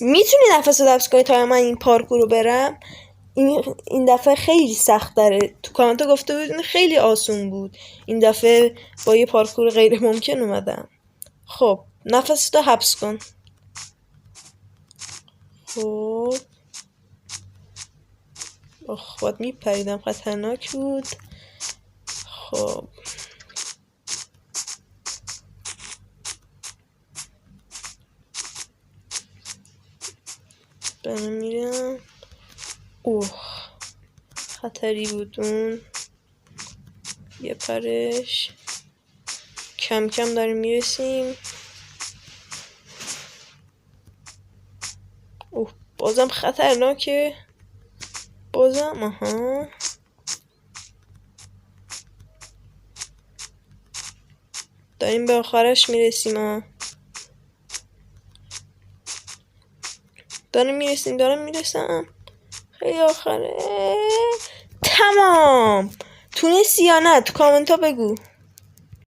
میتونی نفس رو حبس کنی تا من این پارکور رو برم؟ این دفعه خیلی سخت داره. تو کامنت گفته بود خیلی آسون بود، این دفعه با یه پارکور غیر ممکن اومدم. خب نفس رو حبس کن. خب باید میپریدم، خطرناک بود. خب برم میرم. اوه خطری بود اون. یه پرش. کم کم داریم میرسیم. اوه بازم خطرناکه. بازم آها. داریم به آخرش میرسیم ها. دارم میرسم. خیلی آخره. تمام. تونستی یا نه؟ تو کامنت ها بگو.